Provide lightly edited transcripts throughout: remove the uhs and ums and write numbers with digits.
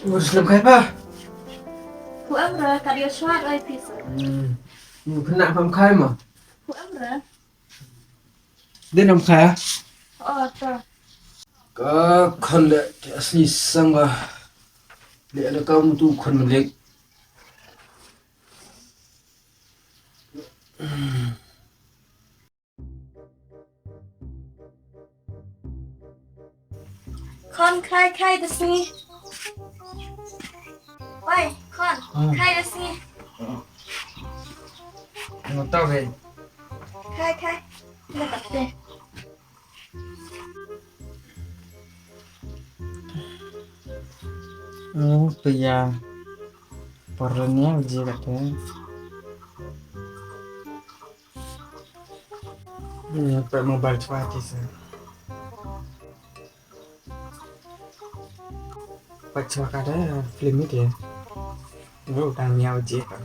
Muslim kayak apa? Phụ em rồi, cả điều soát rồi thì sợ. Kena apa kai mah? Phụ em rồi. Dia nam kai? Tuh. Ka kon le asni sanga. Le ada kamu tu kon melek. Con khai được gì? Ôi, con, khai được gì? Nggak tahu Ben. Khai. Là tập đi. Pria pornya uji katanya. Ini pakai mobile cuaca sih. Baca kada film itu ya. Itu udah miau uji kan.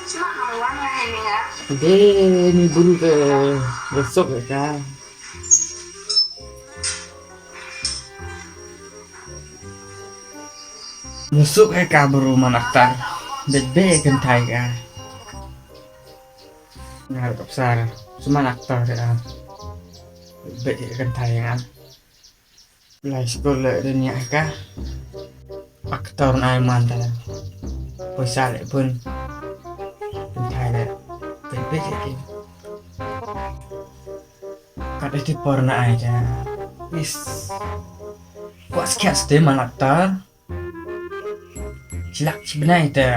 Cuma ngawangnya ini ya. Ini bulu ke besok ya kan. Besok baru manaktar. Bebe kan thai kan. Nggak besar. Cuma aktor ya. Bebe kan thai kan. Lai sekolah dunia kah. Aktor nai mantan. Besar pun. Bebek ini kada itu porna aja wis kuas kias deh manaktar cilak sebenarnya itu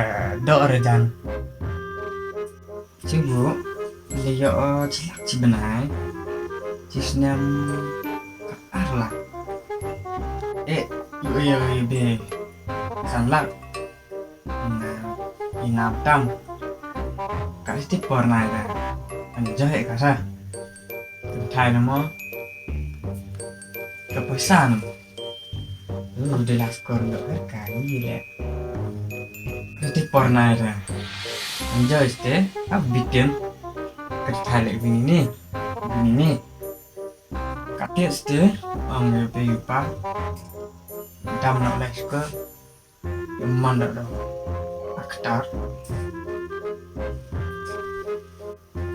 doa dan cibu liyo cilak sebenarnya cisnam arlah yo be sanlak inap tam cái tip bò này là anh cho hệ cả ra từ thay nó mò cái bữa sáng rồi để làm còn được hết cái gì đấy cái tip bò này là anh cho thế áp bikin cái thay lại ini cái tiết thế ông người bị pa đâm nó lại cái mana đâu aktor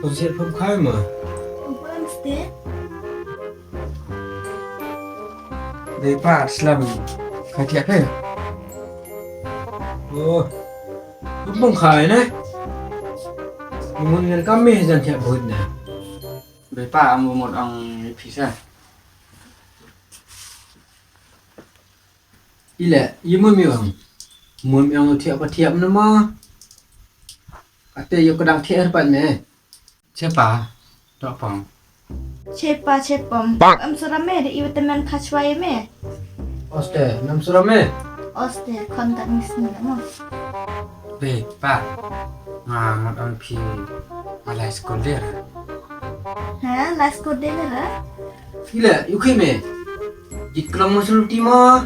Konsep pun kai mah. Phụ em sté. Dari Pak Islam. Kajian ke? Oh. Bung khai này. Muốn nhân kami dần thiệp bột này. Dari Pak mua một ông pizza. Ile, iya miang. Mun miang thiệp nama. Ate yo kadang thiệp pan me. Siapa? Dopong. Cepa. Em sudah me di ibu teman kacwai me. Oste, nam surame. Oste, con tak nisni nama. Be, Pak. Một ông phi malai sekolah. Hah, last code deh lah. Ile, yuki me. Iklam masul tima.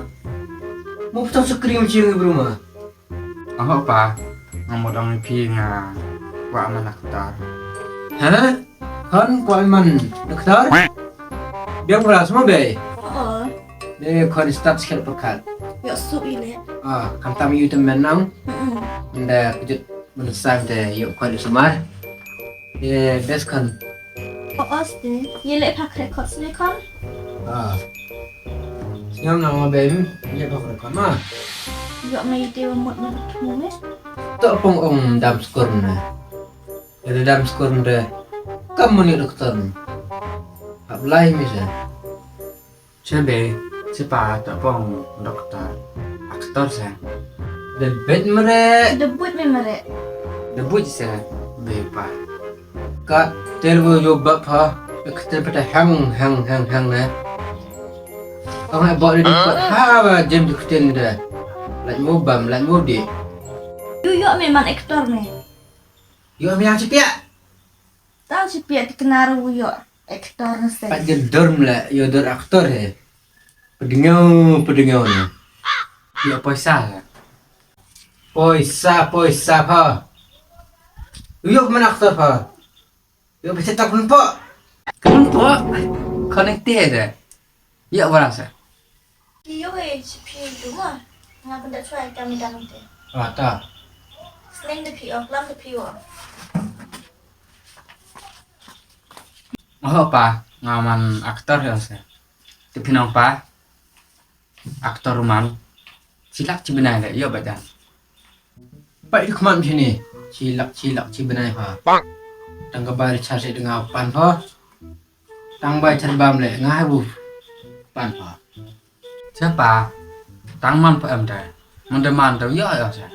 Mau pesan sekrim cium berumah. Ông Pak. Một ông phi nga wa manaktar. Hah? Kan kualman dokter? Biar beras semua be. Oh, Dia kan start sekali pekat. yuk sup ini. Kam tam yu temen nang. Nda kejut menesang deh yuk kan semar. Dia best kan. Oste, ye lek pak rekod sini kan? Yang nama be dia bakal kan mah. Yuk mai dia một me. Tak pong dam skor na. Ada dam skor nda. Kamu ni dokter. Ablay misal. Siapa? Siapa Dopong dokter? Aktor saya. Debet mere. Debut me mere. Debut saya. Be, Pak. Kak, terus coba pa. Kita pada hang na. Kau nak bawa dia buat apa jam tu kita ni dah. Lagi mobam, lagi modi. Yuk memang aktor nih. Yo yang cepiak. Tahu si Pia dikenal yuk aktor nasi. Pak gendorm lah, yo dor aktor he. Pedengau ni. Yo poisa. Poisa pa. Yo mana aktor pa. Yo bisa tak nampak. Kenapa? Connected dah. Ya berasa. Yuk si Pia itu mah. Ngapa tidak cuai kami dalam tu. Ah tak. Selain tu Pia, lam tu Pia. Oh pa, ngaman aktor ya saya. Tapi nong pa, aktor rumah. Silak cibenai le, yo badan. Pak di keman sini. Cilak cibenai pa. Tang kabar cari dengan pan pa. Tang bai cari bam le ngahu. Pan pa. Siapa? Tangman pa em dah. Mendeman tu yo ya saya.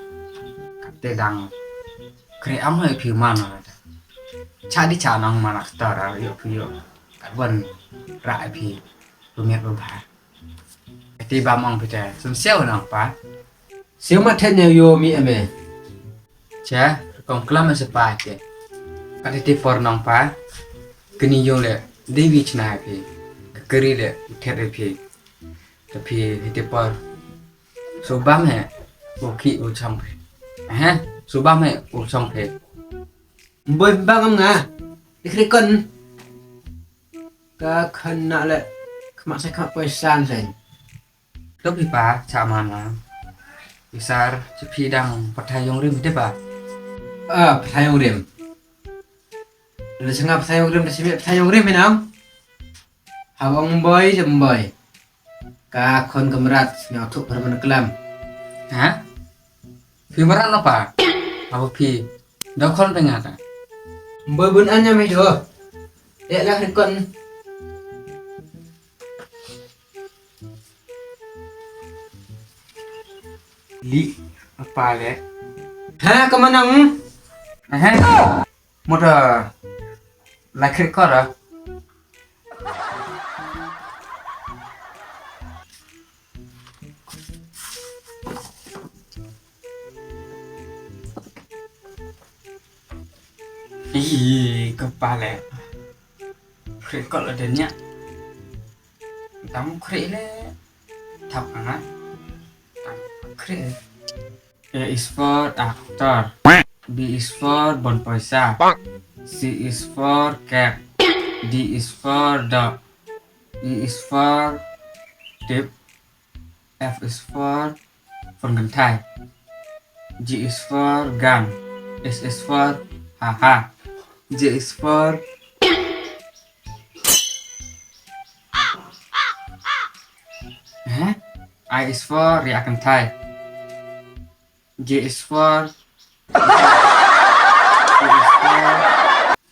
Kate dang. Kre am hai phiu man lah. Cari canang man aktor yo phiu. Kawan rai phi. Rumiat rumah. Kate bamong pite. Sumsel nang pa. Siapa matanya yo mi ame. Cha, kong kelam sepa ke. Kate te por nang pa. Kini yo le dewi chna phi. Keri le thet phi. Tapi te por subam hai. Boki u chang phi. Subam hai u chang phi. Boy bang am nga. Ikrikon. Ka kena le. Kemak saya kemak poisan sen. Tapi pa cha mana. Besar cepi dang patayong rim te pa. Petayong rim. Lalu sengap petayong rim, dah petayong rim menang. Hawang boy jemboy. Ka kon kemerat nyotuk permen kelam. Phi maran apa? Apa phi? Dah kon pengat. Boy bun anya mai do. Dek lah rekon. Li apa le? Ha kemanang? Muda lakir kor ah. Kepala. Krekot ada niat. Tamu krek le. Tap angat. Tamu krek. A is for actor. B is for bon poisa. C is for cat. D is for dog. E is for tip. F is for gentai. G is for gun. S is for haha. J is for I is for reakan Thai. J is for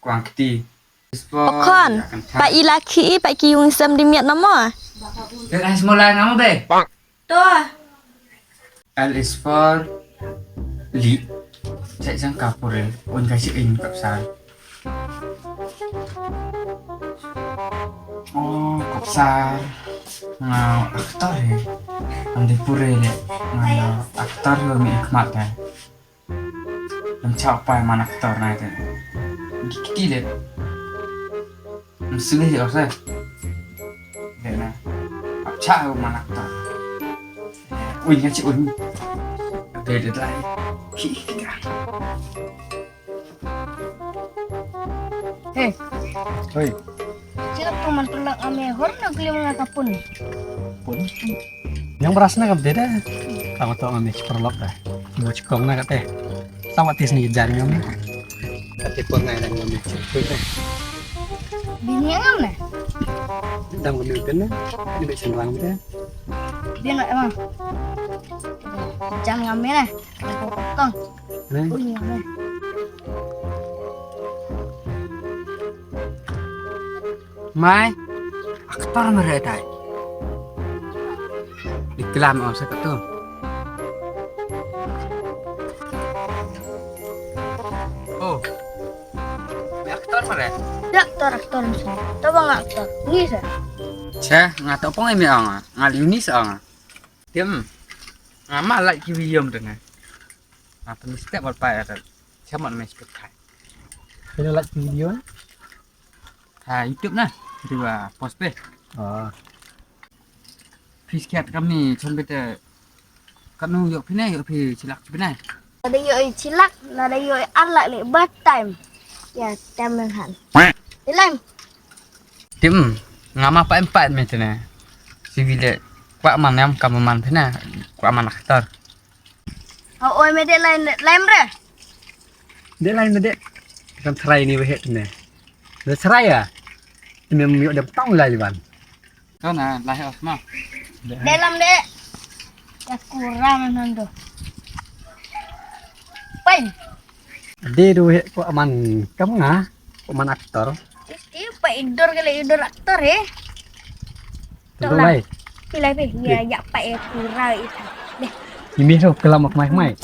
quantity. Is for Okon, Pak Ilaki, Pak Kiyung Sem di miat nama. Dah semula nama be. Tuh. L is for Li. Saya sangka pure un kasih in kapsal. Oh, kapsal. Ngau aktor ya. Andi pure le. Ngau aktor lo mi ikmat ya. Mencapai mana aktor na itu. Dikiti le. Mesti ya saya. Dena. Apca mana aktor. Ui kasih un. Beda lagi. Kita. Oi, Sila paman tulang ame hor na gili mga kapun. pun. Yang berasnya kan beda. Kamu tahu ngambil perlok dah. Mau cikong nak teh. Sama tis nih jari ngambil. Tapi pun nggak ada ngambil cikong teh. Bini yang ngam na? Dang ngambil kena. Ini bisa ngelang teh. Bini na emang. Jangan ngame na. Kalau potong. Nih, Uy ngame. Mai, aktor mereka. Dikelam orang saya tu. Oh, aktor mereka. aktor misalnya. Tahu bang aktor? Ini sih. Cha, ngata pong eme anga, ngal Yunis anga. Tiam. Ngama like video mdena. Apa ni step apa ya? Siapa nak masuk kai? Ini like video kan? Ha YouTube nah. Dua post pe. Oh. Fish cat kami chon bete. Kanu yok pinai yok pi cilak pinai. Ada yoi cilak, ada yoi alak le bad time. Ya, time han. Dilam. Tim ngama pa empat metena. Sivile kwa manam kamaman pina. Kwa man aktor. Oh, oi mede lain bre. Dia lain dek. Kan serai ni behet ni. Dia serai ya. Ini miok dia petang lah Iban. Kau na lahir asma. Dalam dek. Ya kurang nando. Pain. Dia tu behet kok aman kamu ngah. Kok aman aktor. Isti pa idor kali idor aktor Tu lai. Pilih ya ya pa kurang itu. Deh. Ini tu kelam mai mai.